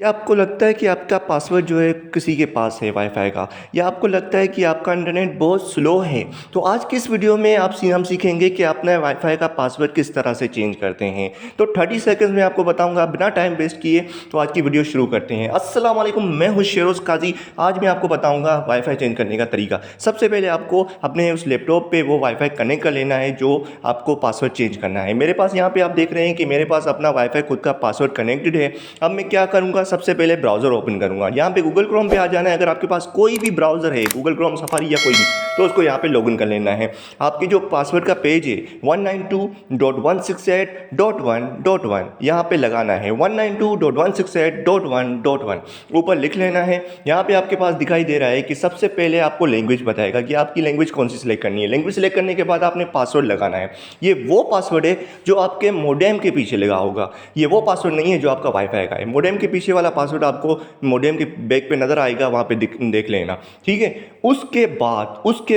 या आपको लगता है कि आपका पासवर्ड जो है किसी के पास है वाईफ़ाई का, या आपको लगता है कि आपका इंटरनेट बहुत स्लो है, तो आज की इस वीडियो में हम सीखेंगे कि अपने वाईफ़ाई का पासवर्ड किस तरह से चेंज करते हैं। तो 30 सेकंड्स में आपको बताऊंगा बिना टाइम वेस्ट किए। तो आज की वीडियो शुरू करते हैं। अस्सलाम वालेकुम, मैं हूं शेरोज़ काजी। आज मैं आपको बताऊंगा वाईफ़ाई चेंज करने का तरीका। सबसे पहले आपको अपने उस लैपटॉप पे वो वाईफ़ाई कनेक्ट कर लेना है जो आपको पासवर्ड चेंज करना है। मेरे पास यहाँ पे आप देख रहे हैं कि मेरे पास अपना वाईफ़ाई खुद का पासवर्ड कनेक्टेड है। अब मैं क्या करूँगा, सबसे पहले ब्राउज़र ओपन करूँगा। यहाँ पे गूगल क्रोम पे आ जाना है। अगर आपके पास कोई भी ब्राउज़र है, गूगल क्रोम, सफारी या कोई भी, तो उसको यहाँ पे लॉगिन कर लेना है। आपकी जो पासवर्ड का पेज है 192.168.1.1 यहाँ पे लगाना है। 192.168.1.1 ऊपर लिख लेना है। यहाँ पे आपके पास दिखाई दे रहा है कि सबसे पहले आपको लैंग्वेज बताएगा कि आपकी लैंग्वेज कौन सी सिलेक्ट करनी है। लैंग्वेज सिलेक्ट करने के बाद आपने पासवर्ड लगाना है। ये वो पासवर्ड है जो आपके मोडेम के पीछे लगा होगा। ये वो पासवर्ड नहीं है जो आपका वाईफाई का है। मोडेम के पीछे वाला पासवर्ड आपको मोडेम के बैक पे नजर आएगा, वहां पे देख लेना, ठीक है। उसके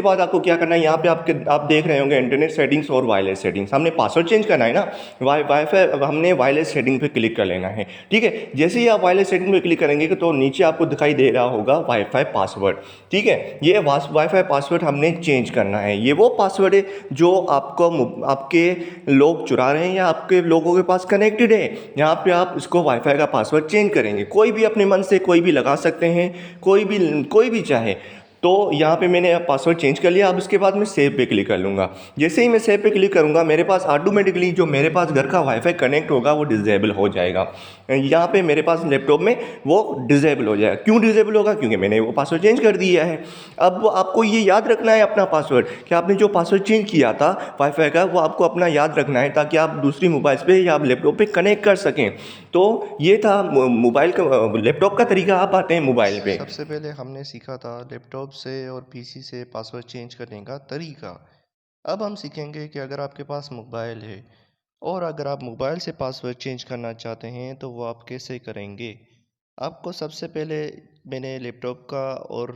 बाद आपको क्या करना है, यहाँ पे आप देख रहे होंगे इंटरनेट सेटिंग्स और वायरलेस सेटिंग्स। हमने पासवर्ड चेंज करना है ना, वाईफाई हमने वायरलेस सेटिंग पे क्लिक कर लेना है, ठीक है। जैसे ही आप वायरलेस सेटिंग पे क्लिक करेंगे तो नीचे आपको दिखाई दे रहा होगा वाईफाई पासवर्ड, ठीक है। ये वाईफाई पासवर्ड हमने चेंज करना है। ये वो पासवर्ड है जो आपके लोग चुरा रहे हैं या आपके लोगों के पास कनेक्टेड है। यहाँ पे आप इसको वाईफाई का पासवर्ड चेंज करेंगे। कोई भी अपने मन से कोई भी लगा सकते हैं, कोई भी चाहे। तो यहाँ पे मैंने पासवर्ड चेंज कर लिया। अब इसके बाद मैं सेव पे क्लिक कर लूँगा। जैसे ही मैं सेव पे क्लिक करूँगा, मेरे पास ऑटोमेटिकली जो मेरे पास घर का वाईफाई कनेक्ट होगा वो डिसेबल हो जाएगा। यहाँ पे मेरे पास लैपटॉप में वो डिसेबल हो जाएगा। क्यों डिसेबल होगा? क्योंकि मैंने वो पासवर्ड चेंज कर दिया है। अब आपको ये याद रखना है अपना पासवर्ड, कि आपने जो पासवर्ड चेंज किया था वाईफाई का, वो आपको अपना याद रखना है ताकि आप दूसरी मोबाइल पे या आप लैपटॉप पे कनेक्ट कर सकें। तो ये था मोबाइल का, लैपटॉप का तरीका। आप आते हैं मोबाइल पे। सबसे पहले हमने सीखा था लैपटॉप से और पीसी से पासवर्ड चेंज करने का तरीका। अब हम सीखेंगे कि अगर आपके पास मोबाइल है और अगर आप मोबाइल से पासवर्ड चेंज करना चाहते हैं तो वो आप कैसे करेंगे। आपको सबसे पहले मैंने लैपटॉप का और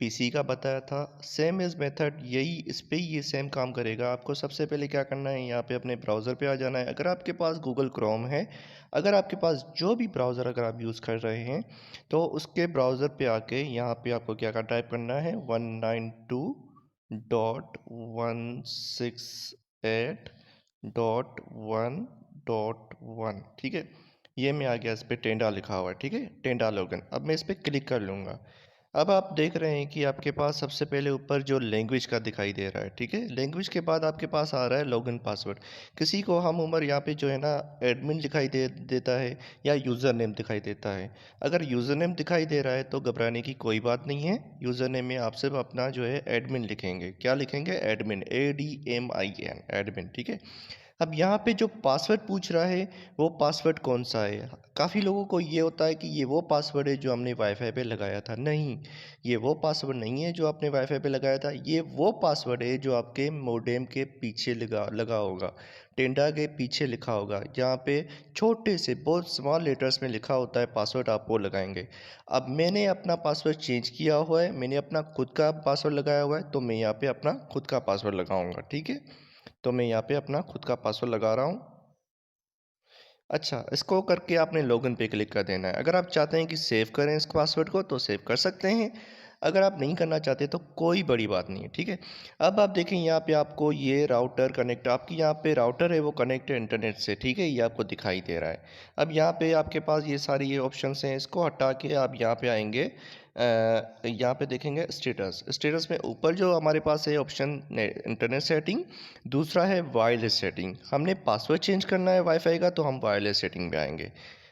पीसी का बताया था। सेम इज़ मेथड, यही इस पे ये सेम काम करेगा। आपको सबसे पहले क्या करना है, यहाँ पे अपने ब्राउज़र पे आ जाना है। अगर आपके पास गूगल क्रोम है, अगर आपके पास जो भी ब्राउज़र अगर आप यूज़ कर रहे हैं, तो उसके ब्राउज़र पे आके यहाँ पे आपको क्या का टाइप करना है, 192.168.1.1, ठीक है। ये मैं आ गया, इस पे टेंडा लिखा हुआ है, ठीक है, टेंडा लॉगिन। अब मैं इस पे क्लिक कर लूँगा। अब आप देख रहे हैं कि आपके पास सबसे पहले ऊपर जो लैंग्वेज का दिखाई दे रहा है, ठीक है। लैंग्वेज के बाद आपके पास आ रहा है लॉगिन पासवर्ड। किसी को हम उम्र यहाँ पे जो है ना एडमिन दिखाई देता है या यूज़र नेम दिखाई देता है। अगर यूज़र नेम दिखाई दे रहा है तो घबराने की कोई बात नहीं है। यूज़र नेम में आप सिर्फ अपना जो है एडमिन लिखेंगे। क्या लिखेंगे? एडमिन, ADMIN, एडमिन, ठीक है। अब यहाँ पे जो पासवर्ड पूछ रहा है वो पासवर्ड कौन सा है। काफ़ी लोगों को ये होता है कि ये वो पासवर्ड है जो हमने वाईफाई पे लगाया था। नहीं, ये वो पासवर्ड नहीं है जो आपने वाईफाई पे लगाया था। ये वो पासवर्ड है जो आपके मोडेम के पीछे लगा लगा होगा, टेंडा के पीछे लिखा होगा। यहाँ पे छोटे से बहुत स्मॉल लेटर्स में लिखा होता है पासवर्ड, आप वो लगाएंगे। अब मैंने अपना पासवर्ड चेंज किया हुआ है, मैंने अपना खुद का पासवर्ड लगाया हुआ है, तो मैं यहाँ पे अपना खुद का पासवर्ड लगाऊंगा, ठीक है। तो मैं यहाँ पे अपना खुद का पासवर्ड लगा रहा हूँ। अच्छा, इसको करके आपने लॉगिन पे क्लिक कर देना है। अगर आप चाहते हैं कि सेव करें इस पासवर्ड को तो सेव कर सकते हैं। अगर आप नहीं करना चाहते तो कोई बड़ी बात नहीं है, ठीक है। अब आप देखें यहाँ पे आपको ये राउटर कनेक्ट, आपकी यहाँ पे राउटर है वो कनेक्ट है इंटरनेट से, ठीक है, ये आपको दिखाई दे रहा है। अब यहाँ पे आपके पास ये सारी ये ऑप्शंस हैं, इसको हटा के आप यहाँ पे आएंगे। यहाँ पे देखेंगे स्टेटस। स्टेटस में ऊपर जो हमारे पास है ऑप्शन इंटरनेट सेटिंग, दूसरा है वायरलेस सेटिंग। हमने पासवर्ड चेंज करना है वाईफाई का तो हम वायरलेस सेटिंग में आएंगे।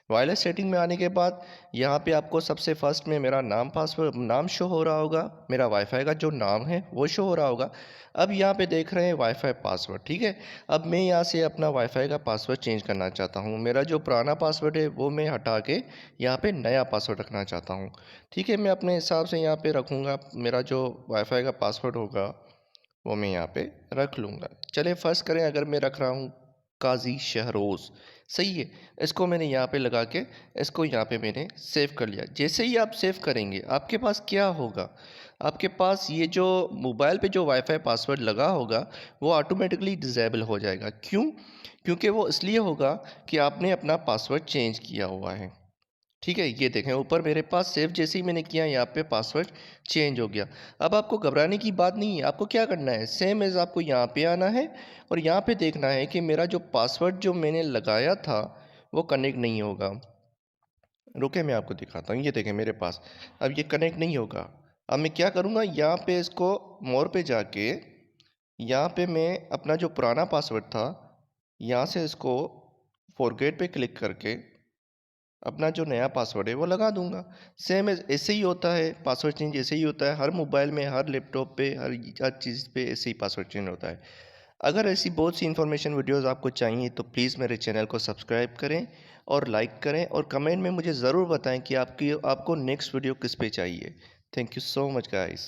वायरलेस सेटिंग में आने के बाद यहाँ पे आपको सबसे फर्स्ट में मेरा नाम, पासवर्ड, नाम शो हो रहा होगा, मेरा वाईफाई का जो नाम है वो शो हो रहा होगा। अब यहाँ पे देख रहे हैं वाईफाई पासवर्ड, ठीक है। अब मैं यहाँ से अपना वाईफाई का पासवर्ड चेंज करना चाहता हूँ। मेरा जो पुराना पासवर्ड है वो मैं हटा के यहाँ पे नया पासवर्ड रखना चाहता हूँ, ठीक है। मैं अपने हिसाब से यहाँ पे रखूँगा। मेरा जो वाईफाई का पासवर्ड होगा वो मैं यहाँ पे रख लूँगा। चलिए फर्स्ट करें, अगर मैं रख रहा हूँ काजी शहरोज़, सही है। इसको मैंने यहाँ पे लगा के इसको यहाँ पे मैंने सेव कर लिया। जैसे ही आप सेव करेंगे आपके पास क्या होगा, आपके पास ये जो मोबाइल पे जो वाईफाई पासवर्ड लगा होगा वो ऑटोमेटिकली डिसेबल हो जाएगा। क्यों? क्योंकि वो इसलिए होगा कि आपने अपना पासवर्ड चेंज किया हुआ है, ठीक है, ये देखें ऊपर मेरे पास सेव जैसे ही मैंने किया यहाँ पे पासवर्ड चेंज हो गया। अब आपको घबराने की बात नहीं है, आपको क्या करना है सेम एज़ आपको यहाँ पे आना है और यहाँ पे देखना है कि मेरा जो पासवर्ड जो मैंने लगाया था वो कनेक्ट नहीं होगा। रुके मैं आपको दिखाता हूँ, ये देखें मेरे पास अब ये कनेक्ट नहीं होगा। अब मैं क्या करूँगा यहाँ पे इसको मोर पे जाके यहाँ पे मैं अपना जो पुराना पासवर्ड था यहाँ से इसको फॉरगेट पे क्लिक करके अपना जो नया पासवर्ड है वो लगा दूंगा। सेम ऐसे ही होता है, पासवर्ड चेंज ऐसे ही होता है हर मोबाइल में, हर लैपटॉप पे, हर चीज़ पे ऐसे ही पासवर्ड चेंज होता है। अगर ऐसी बहुत सी इन्फॉर्मेशन वीडियोस आपको चाहिए तो प्लीज़ मेरे चैनल को सब्सक्राइब करें और लाइक करें और कमेंट में मुझे ज़रूर बताएं कि आपको नेक्स्ट वीडियो किस पे चाहिए। Thank you so much guys.